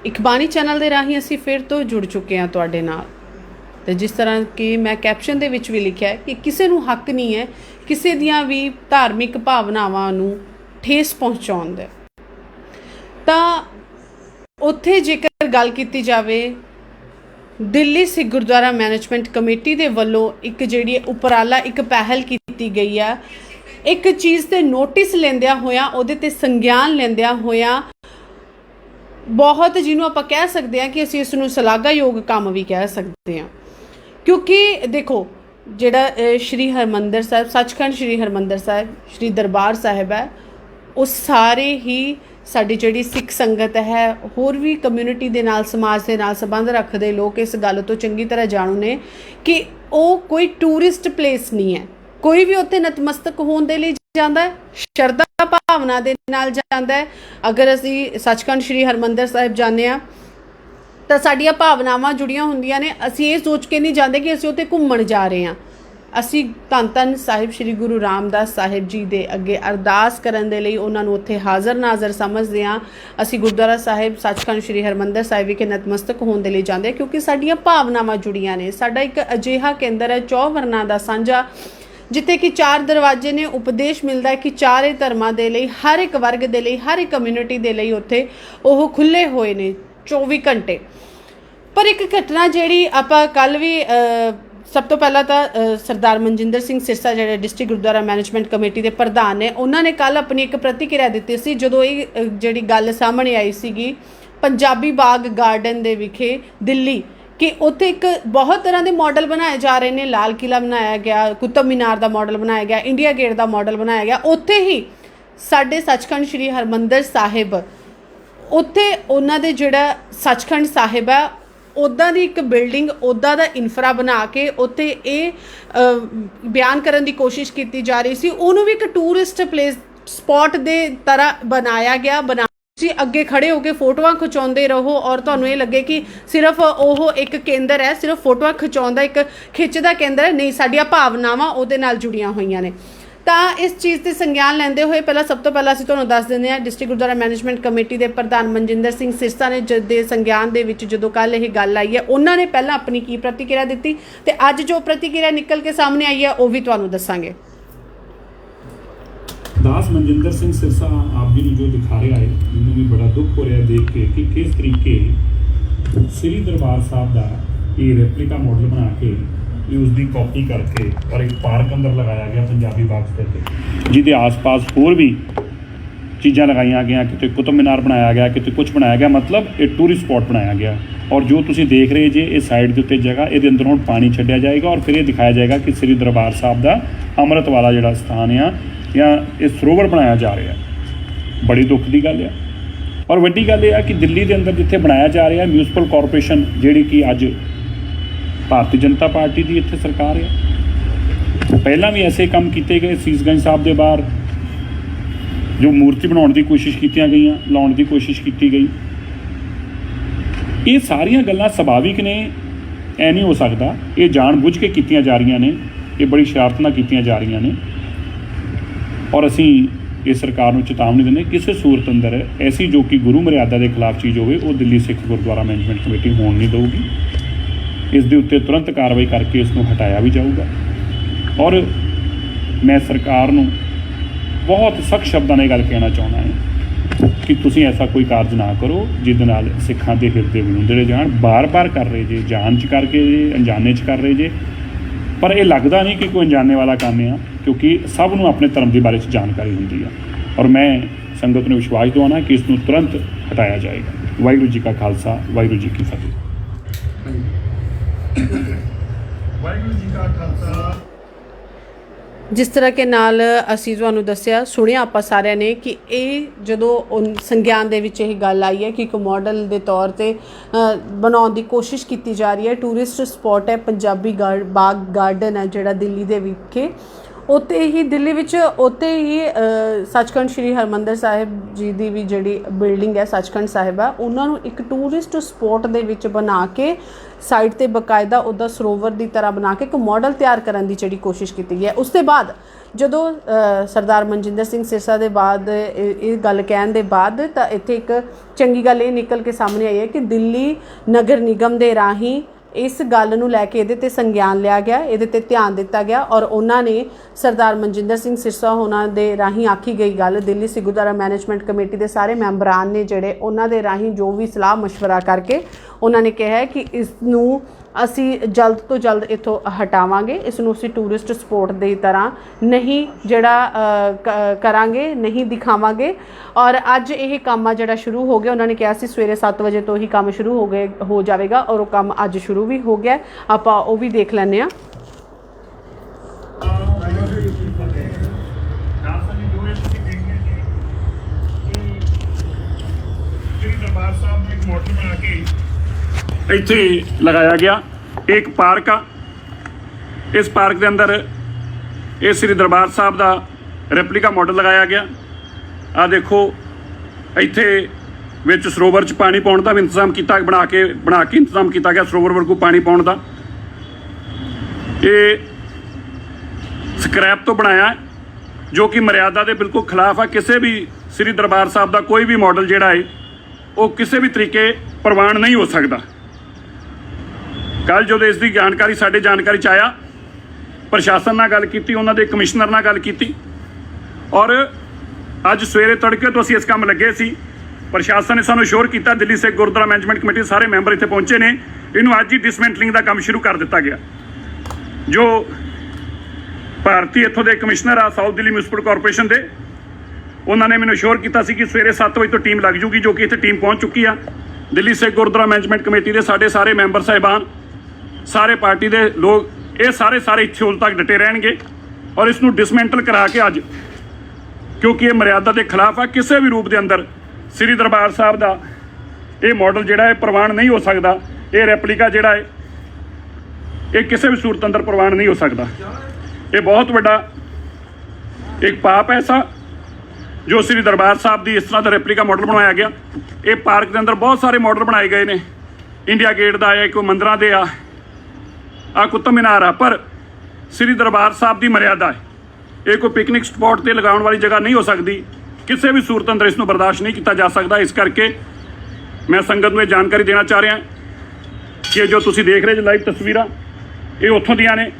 इकबाणी channel के राही असी फिर तो जुड़ चुके हैं तुहाडे नाल। तो जिस तरह कि मैं कैप्शन दे विच भी लिखा है कि किसी नूं हक नहीं है किसी दियां भी धार्मिक भावनावां नूं ठेस पहुँचाउण दा। तां उत्थे जेकर गल कीती जावे दिल्ली सिख गुरुद्वारा मैनेजमेंट कमेटी दे वल्लों एक जिहड़ी उपराला एक पहल की गई है, एक चीज़ ते नोटिस लेंदिया होया उहदे ते संज्ञान लेंदिया होया बहुत जिन्हों आप कह सकते हैं कि असी इसनूं सलाघायोग काम भी कह सकते हैं। क्योंकि देखो जिहड़ा श्री हरमंदर साहिब सचखंड श्री हरमंदर साहिब श्री दरबार साहिब है वो सारे ही साडी जिहड़ी सिख संगत है होर भी कम्यूनिटी दे नाल समाज के नाल संबंध रखते लोग इस गल तो चंगी तरह जाणू ने कि वो कोई टूरिस्ट प्लेस नहीं है। कोई भी उत्थे नतमस्तक होने दे लई जांदा है, शरधा भावना दे नाल जांदा है। अगर असी सचखंड श्री हरमंदर साहिब जाने आ तो साडियां भावनावां जुड़ियां हुंदियां ने। असी ये सोच के नहीं जाते कि असी उत्थे घूमण जा रहे हैं। असी धन धन साहिब श्री गुरु रामदास साहिब जी दे अगे अरदास करन दे लई उन्हां नूं उत्थे हाज़र नाज़र समझदे हां। असी गुरुद्वारा साहिब सचखंड श्री हरमंदर साहिब विखे नतमस्तक होने दे लई जांदे हां क्योंकि साडियां भावनावां जुड़ियां ने। साडा एक अजिहा केंद्र है चौवरना दा सांझा जिथे कि 4 दरवाजे ने। उपदेश मिलता है कि चारे धर्मां दे लई हर एक वर्ग दे लई हर एक कम्यूनिटी दे लई उत्थे ओह खुले होए ने 24 घंटे। पर एक घटना जिहड़ी आपां कल भी सब तो पहला तो सरदार मनजिंदर सिंह सिरसा जिहड़े डिस्ट्रिक्ट गुरुद्वारा मैनेजमेंट कमेटी के प्रधान ने उन्होंने कल अपनी एक प्रतिक्रिया दी सी जदों ये जिहड़ी गल सामने आई सीगी पंजाबी बाग गार्डन दे विखे दिल्ली कि उत्थे एक बहुत तरह के मॉडल बनाए जा रहे हैं। लाल किला बनाया गया, कुतुब मीनार का मॉडल बनाया गया, इंडिया गेट का मॉडल बनाया गया। उत्थे ही साडे सचखंड श्री हरमंदर साहिब उत्थे उन्हां दे जिहड़ा सचखंड साहिब है उदा दी एक बिल्डिंग उदा दा इंफ्रा बना के उत्थे ये बयान करने की कोशिश की जा रही सी। उन्होंने भी एक टूरिस्ट प्लेस स्पॉट दे तरह बनाया गया। जी अगे खड़े होकर फोटोआं खिचाते रहो और तुहानूं ये लगे कि सिर्फ ओह एक केंद्र है, सिर्फ फोटोआं खिचाउण दा एक खिच्चदा केंद्र है। नहीं, साडियां भावनावां उहदे नाल जुड़ियां होईयां ने। तां इस चीज़ ते संज्ञान लैंदे होए पहला सब तो पहला असीं तुहानूं दस दिंदे हां डिस्ट्रिक्ट गुरुद्वारा मैनेजमेंट कमेटी के प्रधान मनजिंदर सिंह सिरसा ने दे संज्ञान दे विच जदों कल ये गल आई है उन्होंने पहला अपनी की प्रतिक्रिया दी ते अज जो प्रतिक्रिया निकल के सामने आई है वह भी तुहानूं दस्सांगे। दास मनजिंदर सिंह सिरसा आप जी ने जो दिखा रहा है मैंने भी बड़ा दुख हो रहा है देख के कि किस तरीके श्री दरबार साहब का ये रेप्लिका मॉडल बना के उसकी कॉपी करके और एक पार्क अंदर लगाया गया पंजाबी बाग करके जिसके आस पास होर भी चीज़ां लगाई गई, कितने कुतुब मीनार बनाया गया, कितने कुछ बनाया गया, मतलब एक टूरिस्ट स्पॉट बनाया गया। और जो तुसीं देख रहे जे इस साइड के उत्ते जगह ये अंदर हुण पानी छड्डिया जाएगा और फिर ये दिखाया जाएगा कि श्री दरबार साहब का अमृत वाला जिहड़ा स्थान आ या इस सरोवर बनाया जा रहा है। बड़ी दुख की गल है। और वड्डी गल यह कि दिल्ली के अंदर जिथे बनाया जा रहा है म्यूनसिपल कॉरपोरेशन जिहड़ी कि अज भारतीय जनता पार्टी की इत्थे सरकार है। पहला भी ऐसे काम किए गए सीसगंज साहब के बाहर जो मूर्ति बनाने की कोशिश की गई, लाने की कोशिश की गई। ये सारिया गल्लां सुभाविक ने, ऐ नहीं हो सकता। ये जानबूझ के कीतियां जा रही ने, ये बड़ी शरारत नाल कीतियां जा रही ने। और असी इस सरकार को चेतावनी देने किसी सूरत अंदर ऐसी जो कि गुरु मर्यादा के खिलाफ चीज़ होवे वो दिल्ली सिख गुरुद्वारा मैनेजमेंट कमेटी होने नहीं देगी। इस दे उत्ते तुरंत कार्रवाई करके इसको हटाया भी जाऊगा। और मैं सरकार को बहुत सख्त शब्दों में गल कहना चाहना है कि तुसीं ऐसा कोई कार्य ना करो जिहदे नाल सिखां दे हिरदे विलुंदड़े जाण। बार बार कर रहे जे, जान च करके जे, अनजाने च कर रहे जे, पर यह लगता नहीं कि कोई अनजाने वाला काम है क्योंकि सब नूं अपने धर्म के बारे में जानकारी होंदी है। और मैं संगत ने विश्वास दवाना कि इसनूं तुरंत हटाया जाएगा। वाहिगुरू जी का खालसा, वाहिगुरू जी की फतेह। वाहिगुरू जी का खालसा। जिस तरह के नाल असीं तुहानूं दस्सिया सुनिया आपां सारिਆਂ ने कि ये जदों संज्ञान दे विच यह गल आई है कि एक मॉडल के तौर पर बनाने की कोशिश की जा रही है। टूरिस्ट स्पॉट है पंजाबी बाग गार्डन है जिहड़ा दिल्ली दे विखे ਉੱਥੇ ਹੀ ਦਿੱਲੀ ਵਿੱਚ ਉੱਥੇ ਹੀ ਸੱਚਖੰਡ ਸ਼੍ਰੀ ਹਰਿਮੰਦਰ ਸਾਹਿਬ ਜੀ ਦੀ ਵੀ ਜਿਹੜੀ ਬਿਲਡਿੰਗ ਹੈ ਸੱਚਖੰਡ ਸਾਹਿਬ ਆ, ਉਹਨਾਂ ਨੂੰ ਇੱਕ ਟੂਰਿਸਟ ਸਪੌਟ ਦੇ ਵਿੱਚ ਬਣਾ ਕੇ ਸਾਈਡ ਤੇ ਬਕਾਇਦਾ ਉਹਦਾ ਸਰੋਵਰ ਦੀ ਤਰ੍ਹਾਂ ਬਣਾ ਕੇ ਇੱਕ ਮਾਡਲ ਤਿਆਰ ਕਰਨ ਦੀ ਜਿਹੜੀ ਕੋਸ਼ਿਸ਼ ਕੀਤੀ ਗਈ ਹੈ। ਉਸ ਤੋਂ ਬਾਅਦ ਜਦੋਂ ਸਰਦਾਰ ਮਨਜਿੰਦਰ ਸਿੰਘ ਸਿਰਸਾ ਦੇ ਬਾਅਦ ਇਹ ਗੱਲ ਕਹਿਣ ਦੇ ਬਾਅਦ ਤਾਂ ਇੱਥੇ ਇੱਕ ਚੰਗੀ ਗੱਲ ਇਹ ਨਿਕਲ ਕੇ ਸਾਹਮਣੇ ਆਈ ਹੈ ਕਿ ਦਿੱਲੀ ਨਗਰ ਨਿਗਮ ਦੇ ਰਾਹੀਂ ਇਸ ਗੱਲ ਨੂੰ ਲੈ ਕੇ ਇਹਦੇ ਤੇ ਸੰਗਿਆਨ ਲਿਆ ਗਿਆ, ਇਹਦੇ ਤੇ ਧਿਆਨ ਦਿੱਤਾ ਗਿਆ ਔਰ ਉਹਨਾਂ ਨੇ ਸਰਦਾਰ ਮਨਜਿੰਦਰ ਸਿੰਘ ਸਿਰਸਾ ਉਹਨਾਂ ਦੇ ਰਾਹੀਂ ਆਖੀ ਗਈ ਗੱਲ ਦਿੱਲੀ ਸਿੱਖ ਗੁਰਦੁਆਰਾ ਮੈਨੇਜਮੈਂਟ ਕਮੇਟੀ ਦੇ ਸਾਰੇ ਮੈਂਬਰਾਂ ਨੇ ਜਿਹੜੇ ਉਹਨਾਂ ਦੇ ਰਾਹੀਂ ਜੋ ਵੀ ਸਲਾਹ ਮਸ਼ਵਰਾ ਕਰਕੇ ਉਹਨਾਂ ਨੇ ਕਿਹਾ ਹੈ ਕਿ ਇਸ ਨੂੰ ਅਸੀਂ ਜਲਦ ਤੋਂ ਜਲਦ ਇੱਥੋਂ ਹਟਾਵਾਂਗੇ, ਇਸ ਨੂੰ ਅਸੀਂ ਟੂਰਿਸਟ ਸਪੌਟ ਦੀ ਤਰ੍ਹਾਂ ਨਹੀਂ ਜਿਹੜਾ ਕਰਾਂਗੇ, ਨਹੀਂ ਦਿਖਾਵਾਂਗੇ। ਔਰ ਅੱਜ ਇਹ ਕੰਮ ਆ ਜਿਹੜਾ ਸ਼ੁਰੂ ਹੋ ਗਿਆ, ਉਹਨਾਂ ਨੇ ਕਿਹਾ ਸੀ ਸਵੇਰੇ 7 ਵਜੇ ਤੋਂ ਹੀ ਕੰਮ ਸ਼ੁਰੂ ਹੋ ਜਾਵੇਗਾ ਔਰ ਉਹ ਕੰਮ ਅੱਜ ਸ਼ੁਰੂ ਵੀ ਹੋ ਗਿਆ। ਆਪਾਂ ਉਹ ਵੀ ਦੇਖ ਲੈਂਦੇ ਹਾਂ। ਦਰਬਾਰ ਸਾਹਿਬ ਨੂੰ ਇੱਕ ਮੋਟਰ ਬਣਾ ਕੇ ਇੱਥੇ ਲਗਾਇਆ ਗਿਆ। ਇੱਕ ਪਾਰਕ ਆ, ਇਸ ਪਾਰਕ ਦੇ ਅੰਦਰ ਇਹ ਸ੍ਰੀ ਦਰਬਾਰ ਸਾਹਿਬ ਦਾ ਰੈਪਲੀਕਾ ਮਾਡਲ ਲਗਾਇਆ ਗਿਆ। ਆ ਦੇਖੋ ਇੱਥੇ ਵਿੱਚ ਸਰੋਵਰ 'ਚ ਪਾਣੀ ਪਾਉਣ ਦਾ ਵੀ ਇੰਤਜ਼ਾਮ ਕੀਤਾ, ਬਣਾ ਕੇ ਇੰਤਜ਼ਾਮ ਕੀਤਾ ਗਿਆ ਸਰੋਵਰ ਵਰਗੂ ਪਾਣੀ ਪਾਉਣ ਦਾ। ਇਹ ਸਕ੍ਰੈਪ ਤੋਂ ਬਣਾਇਆ ਹੈ ਜੋ ਕਿ ਮਰਿਆਦਾ ਦੇ ਬਿਲਕੁਲ ਖਿਲਾਫ ਆ। ਕਿਸੇ ਵੀ ਸ੍ਰੀ ਦਰਬਾਰ ਸਾਹਿਬ ਦਾ ਕੋਈ ਵੀ ਮਾਡਲ ਜਿਹੜਾ ਹੈ ਉਹ ਕਿਸੇ ਵੀ ਤਰੀਕੇ ਪ੍ਰਵਾਨ ਨਹੀਂ ਹੋ ਸਕਦਾ। ਕੱਲ੍ਹ ਜਦੋਂ ਇਸ ਦੀ ਜਾਣਕਾਰੀ ਸਾਡੇ ਜਾਣਕਾਰੀ 'ਚ ਆਇਆ, ਪ੍ਰਸ਼ਾਸਨ ਨਾਲ ਗੱਲ ਕੀਤੀ, ਉਹਨਾਂ ਦੇ ਕਮਿਸ਼ਨਰ ਨਾਲ ਗੱਲ ਕੀਤੀ ਔਰ ਅੱਜ ਸਵੇਰੇ ਤੜਕੇ ਤੋਂ ਅਸੀਂ ਇਸ ਕੰਮ ਲੱਗੇ ਸੀ। ਪ੍ਰਸ਼ਾਸਨ ਨੇ ਸਾਨੂੰ ਅਸ਼ੋਰ ਕੀਤਾ, ਦਿੱਲੀ ਸਿੱਖ ਗੁਰਦੁਆਰਾ ਮੈਨੇਜਮੈਂਟ ਕਮੇਟੀ ਦੇ ਸਾਰੇ ਮੈਂਬਰ ਇੱਥੇ ਪਹੁੰਚੇ ਨੇ, ਇਹਨੂੰ ਅੱਜ ਹੀ ਡਿਸਮੈਂਟਲਿੰਗ ਦਾ ਕੰਮ ਸ਼ੁਰੂ ਕਰ ਦਿੱਤਾ ਗਿਆ। ਜੋ ਭਾਰਤੀ ਇੱਥੋਂ ਦੇ ਕਮਿਸ਼ਨਰ ਆ ਸਾਊਥ ਦਿੱਲੀ ਮਿਊਨਿਸਪਲ ਕਾਰਪੋਰੇਸ਼ਨ ਦੇ, ਉਹਨਾਂ ਨੇ ਮੈਨੂੰ ਅਸ਼ੋਰ ਕੀਤਾ ਸੀ ਕਿ ਸਵੇਰੇ 7 ਵਜੇ ਤੋਂ ਟੀਮ ਲੱਗ ਜੂਗੀ, ਜੋ ਕਿ ਇੱਥੇ ਟੀਮ ਪਹੁੰਚ ਚੁੱਕੀ ਆ। ਦਿੱਲੀ ਸਿੱਖ ਗੁਰਦੁਆਰਾ ਮੈਨੇਜਮੈਂਟ ਕਮੇਟੀ ਦੇ ਸਾਡੇ ਸਾਰੇ ਮੈਂਬਰ ਸਾਹਿਬਾਨ, ਸਾਰੇ ਪਾਰਟੀ ਦੇ ਲੋਕ, ਇਹ ਸਾਰੇ ਇੱਥੇ ਉਦੋਂ ਤੱਕ ਡਟੇ ਰਹਿਣਗੇ ਔਰ ਇਸ ਨੂੰ ਡਿਸਮੈਂਟਲ ਕਰਾ ਕੇ ਅੱਜ, ਕਿਉਂਕਿ ਇਹ ਮਰਿਆਦਾ ਦੇ ਖਿਲਾਫ ਆ, ਕਿਸੇ ਵੀ ਰੂਪ ਦੇ ਅੰਦਰ ਸ੍ਰੀ ਦਰਬਾਰ ਸਾਹਿਬ ਦਾ ਇਹ ਮਾਡਲ ਜਿਹੜਾ ਹੈ ਪ੍ਰਵਾਨ ਨਹੀਂ ਹੋ ਸਕਦਾ। ਇਹ ਰੈਪਲੀਕਾ ਜਿਹੜਾ ਹੈ ਇਹ ਕਿਸੇ ਵੀ ਸੂਰਤ ਅੰਦਰ ਪ੍ਰਵਾਨ ਨਹੀਂ ਹੋ ਸਕਦਾ। ਇਹ ਬਹੁਤ ਵੱਡਾ ਇੱਕ ਪਾਪ ਐਸਾ ਜੋ ਸ੍ਰੀ ਦਰਬਾਰ ਸਾਹਿਬ ਦੀ ਇਸ ਤਰ੍ਹਾਂ ਦਾ ਰੈਪਲੀਕਾ ਮਾਡਲ ਬਣਾਇਆ ਗਿਆ। ਇਹ ਪਾਰਕ ਦੇ ਅੰਦਰ ਬਹੁਤ ਸਾਰੇ ਮਾਡਲ ਬਣਾਏ ਗਏ ਨੇ, ਇੰਡੀਆ ਗੇਟ ਦਾ ਹੈ, ਕੋਈ ਮੰਦਰਾਂ ਦੇ ਆ ਕੁਤਬ ਮੀਨਾਰ ਆ, ਪਰ ਸ੍ਰੀ ਦਰਬਾਰ ਸਾਹਿਬ ਦੀ ਮਰਿਆਦਾ ਹੈ। ਇਹ ਕੋਈ ਪਿਕਨਿਕ ਸਪੌਟ 'ਤੇ ਲਗਾਉਣ ਵਾਲੀ ਜਗ੍ਹਾ ਨਹੀਂ ਹੋ ਸਕਦੀ, ਕਿਸੇ ਵੀ ਸੂਰਤ ਅੰਦਰ ਇਸ ਨੂੰ ਬਰਦਾਸ਼ਤ ਨਹੀਂ ਕੀਤਾ ਜਾ ਸਕਦਾ। ਇਸ ਕਰਕੇ ਮੈਂ ਸੰਗਤ ਨੂੰ ਇਹ ਜਾਣਕਾਰੀ ਦੇਣਾ ਚਾਹ ਰਿਹਾ ਕਿ ਜੋ ਤੁਸੀਂ ਦੇਖ ਰਹੇ ਜੇ ਲਾਈਵ ਤਸਵੀਰਾਂ, ਇਹ ਉੱਥੋਂ ਦੀਆਂ ਨੇ।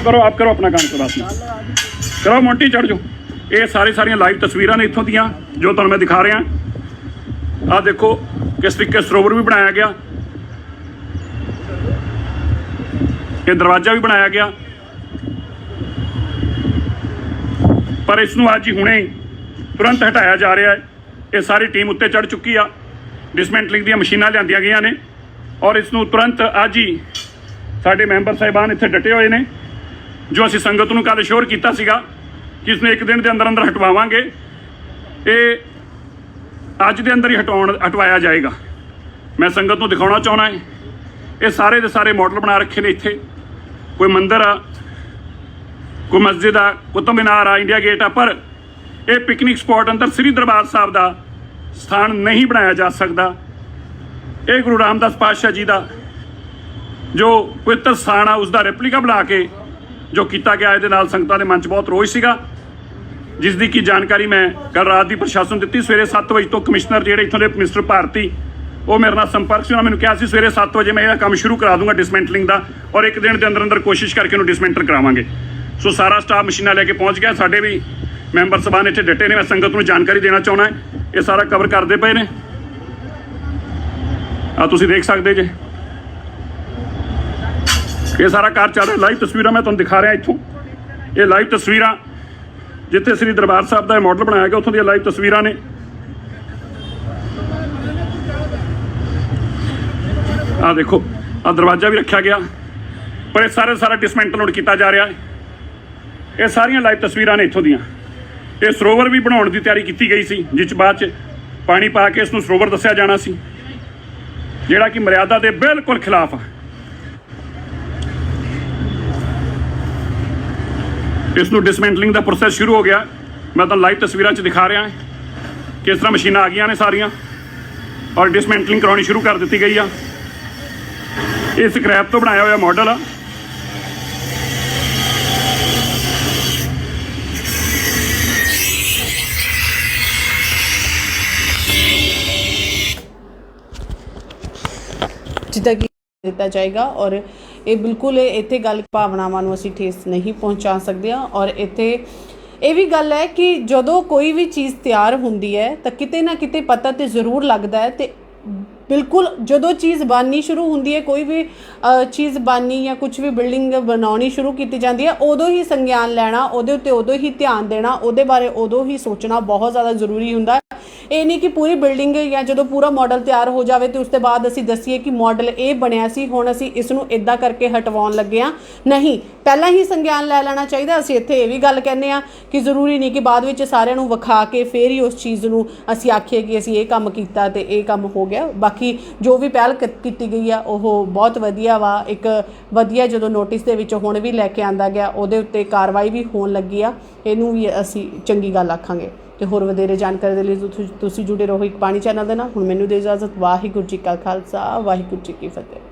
ਕਰੋ ਆਪ ਕਰੋ ਆਪਣਾ ਕੰਮ ਕਰੋ ਮੋਂਟੀ ਚੜ੍ਹ ਜਾਓ। ਇਹ ਸਾਰੀਆਂ ਲਾਈਵ ਤਸਵੀਰਾਂ ਨੇ ਇੱਥੋਂ ਦੀਆਂ ਜੋ ਤੁਹਾਨੂੰ ਮੈਂ ਦਿਖਾ ਰਿਹਾ। ਆਹ ਦੇਖੋ ਕਿਸ ਤਰੀਕੇ ਸਰੋਵਰ ਵੀ ਬਣਾਇਆ ਗਿਆ, ਇਹ ਦਰਵਾਜ਼ਾ ਵੀ ਬਣਾਇਆ ਗਿਆ, ਪਰ ਇਸ ਨੂੰ ਅੱਜ ਹੀ ਹੁਣੇ ਤੁਰੰਤ ਹਟਾਇਆ ਜਾ ਰਿਹਾ ਹੈ। ਇਹ ਸਾਰੀ ਟੀਮ ਉੱਤੇ ਚੜ੍ਹ ਚੁੱਕੀ ਆ, ਡਿਸਮੈਂਟਲਿੰਗ ਦੀਆਂ ਮਸ਼ੀਨਾਂ ਲਿਆਂਦੀਆਂ ਗਈਆਂ ਨੇ ਔਰ ਇਸ ਨੂੰ ਤੁਰੰਤ ਅੱਜ ਹੀ ਸਾਡੇ ਮੈਂਬਰ ਸਾਹਿਬਾਨ ਇੱਥੇ ਡਟੇ ਹੋਏ ਨੇ। ਜੋ ਅਸੀਂ ਸੰਗਤ ਨੂੰ ਕੱਲ੍ਹ ਅਸ਼ੋਰ ਕੀਤਾ ਸੀਗਾ ਕਿ ਇਸ ਨੂੰ ਇੱਕ ਦਿਨ ਦੇ ਅੰਦਰ ਹਟਵਾਵਾਂਗੇ, ਇਹ ਅੱਜ ਦੇ ਅੰਦਰ ਹੀ ਹਟਵਾਇਆ ਜਾਏਗਾ। ਮੈਂ ਸੰਗਤ ਨੂੰ ਦਿਖਾਉਣਾ ਚਾਹੁੰਦਾ ਹੈ, ਇਹ ਸਾਰੇ ਦੇ ਸਾਰੇ ਮਾਡਲ ਬਣਾ ਰੱਖੇ ਨੇ। ਇੱਥੇ ਕੋਈ ਮੰਦਿਰ ਆ, ਕੋਈ ਮਸਜਿਦ ਆ, ਕੁਤਬ ਮੀਨਾਰ ਆ, ਇੰਡੀਆ ਗੇਟ ਆ, ਪਰ ਇਹ ਪਿਕਨਿਕ ਸਪੌਟ ਅੰਦਰ ਸ੍ਰੀ ਦਰਬਾਰ ਸਾਹਿਬ ਦਾ ਸਥਾਨ ਨਹੀਂ ਬਣਾਇਆ ਜਾ ਸਕਦਾ। ਇਹ ਗੁਰੂ ਰਾਮਦਾਸ ਪਾਤਸ਼ਾਹ ਜੀ ਦਾ ਜੋ ਪਵਿੱਤਰ ਸਥਾਨ ਆ ਉਸ ਦਾ ਰੈਪਲੀਕਾ ਬਣਾ ਕੇ ਜੋ ਕੀਤਾ ਗਿਆ, ਇਹਦੇ ਨਾਲ ਸੰਗਤਾਂ ਦੇ ਮਨ 'ਚ ਬਹੁਤ ਰੋਸ਼ ਸੀਗਾ, ਜਿਸ ਦੀ ਕੀ ਜਾਣਕਾਰੀ ਮੈਂ ਕੱਲ੍ਹ ਰਾਤ ਦੀ ਪ੍ਰਸ਼ਾਸਨ ਨੂੰ ਦਿੱਤੀ। ਸਵੇਰੇ 7 ਵਜੇ ਤੋਂ ਕਮਿਸ਼ਨਰ ਜਿਹੜੇ ਇੱਥੋਂ ਦੇ ਮਿਸਟਰ ਭਾਰਤੀ, ਉਹ ਮੇਰੇ ਨਾਲ ਸੰਪਰਕ ਸੀ, ਉਹਨਾਂ ਮੈਨੂੰ ਕਿਹਾ ਸੀ ਸਵੇਰੇ 7 ਵਜੇ ਮੈਂ ਇਹਦਾ ਕੰਮ ਸ਼ੁਰੂ ਕਰਾ ਦੂੰਗਾ ਡਿਸਮੈਂਟਲਿੰਗ ਦਾ ਔਰ ਇੱਕ ਦਿਨ ਦੇ ਅੰਦਰ ਕੋਸ਼ਿਸ਼ ਕਰਕੇ ਉਹਨੂੰ ਡਿਸਮੈਂਟਲ ਕਰਾਵਾਂਗੇ। ਸੋ ਸਾਰਾ ਸਟਾਫ ਮਸ਼ੀਨਾਂ ਲੈ ਕੇ ਪਹੁੰਚ ਗਿਆ, ਸਾਡੇ ਵੀ ਮੈਂਬਰ ਸਭਾਨ ਇੱਥੇ ਡਟੇ ਨੇ। ਮੈਂ ਸੰਗਤ ਨੂੰ ਜਾਣਕਾਰੀ ਦੇਣਾ ਚਾਹੁੰਦਾ ਹੈ, ਇਹ ਸਾਰਾ ਕਵਰ ਕਰਦੇ ਪਏ ਨੇ, ਆ ਤੁਸੀਂ ਦੇਖ ਸਕਦੇ ਜੇ ਇਹ ਸਾਰਾ ਕਾਰ ਚੱਲ ਰਿਹਾ। ਲਾਈਵ ਤਸਵੀਰਾਂ ਮੈਂ ਤੁਹਾਨੂੰ ਦਿਖਾ ਰਿਹਾ ਇੱਥੋਂ, ਇਹ ਲਾਈਵ ਤਸਵੀਰਾਂ ਜਿੱਥੇ ਸ੍ਰੀ ਦਰਬਾਰ ਸਾਹਿਬ ਦਾ ਇਹ ਮਾਡਲ ਬਣਾਇਆ ਗਿਆ ਉੱਥੋਂ ਦੀਆਂ ਲਾਈਵ ਤਸਵੀਰਾਂ ਨੇ। ਆਹ ਦੇਖੋ, ਆਹ ਦਰਵਾਜ਼ਾ ਵੀ ਰੱਖਿਆ ਗਿਆ, ਪਰ ਇਹ ਸਾਰਾ ਡਿਸਮੈਂਟਲ ਹੁਣ ਕੀਤਾ ਜਾ ਰਿਹਾ ਹੈ। ਇਹ ਸਾਰੀਆਂ ਲਾਈਵ ਤਸਵੀਰਾਂ ਨੇ ਇੱਥੋਂ ਦੀਆਂ। ਇਹ ਸਰੋਵਰ ਵੀ ਬਣਾਉਣ ਦੀ ਤਿਆਰੀ ਕੀਤੀ ਗਈ ਸੀ, ਜਿਸ 'ਚ ਬਾਅਦ 'ਚ ਪਾਣੀ ਪਾ ਕੇ ਇਸ ਨੂੰ ਸਰੋਵਰ ਦੱਸਿਆ ਜਾਣਾ ਸੀ, ਜਿਹੜਾ ਕਿ ਮਰਿਆਦਾ ਦੇ ਬਿਲਕੁਲ ਖਿਲਾਫ ਆ। ਇਸ ਨੂੰ ਡਿਸਮੈਂਟਲਿੰਗ ਦਾ ਪ੍ਰੋਸੈਸ ਸ਼ੁਰੂ ਹੋ ਗਿਆ। ਮੈਂ ਤੁਹਾਨੂੰ ਲਾਈਵ ਤਸਵੀਰਾਂ 'ਚ ਦਿਖਾ ਰਿਹਾ ਕਿਸ ਤਰ੍ਹਾਂ ਮਸ਼ੀਨਾਂ ਆ ਗਈਆਂ ਨੇ ਸਾਰੀਆਂ ਔਰ ਡਿਸਮੈਂਟਲਿੰਗ ਕਰਾਉਣੀ ਸ਼ੁਰੂ ਕਰ ਦਿੱਤੀ ਗਈ ਆ। ਇਹ ਸਕ੍ਰੈਪ ਤੋਂ ਬਣਾਇਆ ਹੋਇਆ ਮਾਡਲ ਆ। ਜਿੱਦਾਂ ਕਿ ਦਿੱਤਾ ਜਾਏਗਾ ਔਰ ਇਹ ਬਿਲਕੁਲ ਇੱਥੇ ਗੱਲ ਭਾਵਨਾਵਾਂ ਨੂੰ ਅਸੀਂ ਠੇਸ ਨਹੀਂ ਪਹੁੰਚਾ ਸਕਦੇ ਹਾਂ। ਔਰ ਇੱਥੇ ਇਹ ਵੀ ਗੱਲ ਹੈ ਕਿ ਜਦੋਂ ਕੋਈ ਵੀ ਚੀਜ਼ ਤਿਆਰ ਹੁੰਦੀ ਹੈ ਤਾਂ ਕਿਤੇ ਨਾ ਕਿਤੇ ਪਤਾ ਤੇ ਜ਼ਰੂਰ ਲੱਗਦਾ ਹੈ। ਤੇ ਬਿਲਕੁਲ ਜਦੋਂ ਚੀਜ਼ ਬਣਨੀ ਸ਼ੁਰੂ ਹੁੰਦੀ ਹੈ, ਕੋਈ ਵੀ ਚੀਜ਼ ਬਣਨੀ ਜਾਂ ਕੁਝ ਵੀ ਬਿਲਡਿੰਗ ਬਣਾਉਣੀ ਸ਼ੁਰੂ ਕੀਤੀ ਜਾਂਦੀ ਹੈ, ਉਦੋਂ ਹੀ ਸੰਗਿਆਨ ਲੈਣਾ, ਉਹਦੇ ਉੱਤੇ ਉਦੋਂ ਹੀ ਧਿਆਨ ਦੇਣਾ, ਉਹਦੇ ਬਾਰੇ ਉਦੋਂ ਹੀ ਸੋਚਣਾ ਬਹੁਤ ਜ਼ਿਆਦਾ ਜ਼ਰੂਰੀ ਹੁੰਦਾ ਹੈ। ਇਹ ਨਹੀਂ ਕਿ ਪੂਰੀ ਬਿਲਡਿੰਗ ਜਾਂ ਜਦੋਂ ਪੂਰਾ ਮਾਡਲ ਤਿਆਰ ਹੋ ਜਾਵੇ ਤੇ ਉਸ ਤੋਂ ਬਾਅਦ ਅਸੀਂ ਦੱਸੀਏ ਕਿ ਮਾਡਲ ਇਹ ਬਣਿਆ ਸੀ, ਹੁਣ ਅਸੀਂ ਇਸ ਨੂੰ ਇੱਦਾਂ ਕਰਕੇ ਹਟਵਾਉਣ ਲੱਗੇ ਹਾਂ। ਨਹੀਂ, ਪਹਿਲਾਂ ਹੀ ਸੰਗਿਆਨ ਲੈ ਲੈਣਾ ਚਾਹੀਦਾ। ਅਸੀਂ ਇੱਥੇ ਇਹ ਵੀ ਗੱਲ ਕਹਿੰਦੇ ਹਾਂ ਕਿ ਜ਼ਰੂਰੀ ਨਹੀਂ ਕਿ ਬਾਅਦ ਵਿੱਚ ਸਾਰਿਆਂ ਨੂੰ ਵਿਖਾ ਕੇ ਫਿਰ ਹੀ ਉਸ ਚੀਜ਼ ਨੂੰ ਅਸੀਂ ਆਖੀਏ ਕਿ ਅਸੀਂ ਇਹ ਕੰਮ ਕੀਤਾ ਤੇ ਇਹ ਕੰਮ ਹੋ ਗਿਆ। ਬਾਕੀ ਜੋ ਵੀ ਪਹਿਲ ਕੀਤੀ ਗਈ ਆ ਉਹ ਬਹੁਤ ਵਧੀਆ ਵਾ। ਇੱਕ ਵਧੀਆ ਜਦੋਂ ਨੋਟਿਸ ਦੇ ਵਿੱਚ ਹੁਣ ਵੀ ਲੈ ਕੇ ਆਂਦਾ ਗਿਆ, ਉਹਦੇ ਉੱਤੇ ਕਾਰਵਾਈ ਵੀ ਹੋਣ ਲੱਗੀ ਆ, ਇਹਨੂੰ ਵੀ ਅਸੀਂ ਚੰਗੀ ਗੱਲ ਆਖਾਂਗੇ। ਤੇ ਹੋਰ ਵਧੇਰੇ ਜਾਣਕਾਰੀ ਦੇ ਲਈ ਤੁਸੀਂ ਜੁੜੇ ਰਹੋ ਇੱਕ ਪਾਣੀ ਚੈਨਲ ਦੇ ਨਾਲ। ਹੁਣ ਮੈਨੂੰ ਦੇ ਇਜਾਜ਼ਤ। ਵਾਹਿਗੁਰੂ ਜੀ ਕਾ ਖਾਲਸਾ, ਵਾਹਿਗੁਰੂ ਜੀ ਕੀ ਫਤਿਹ।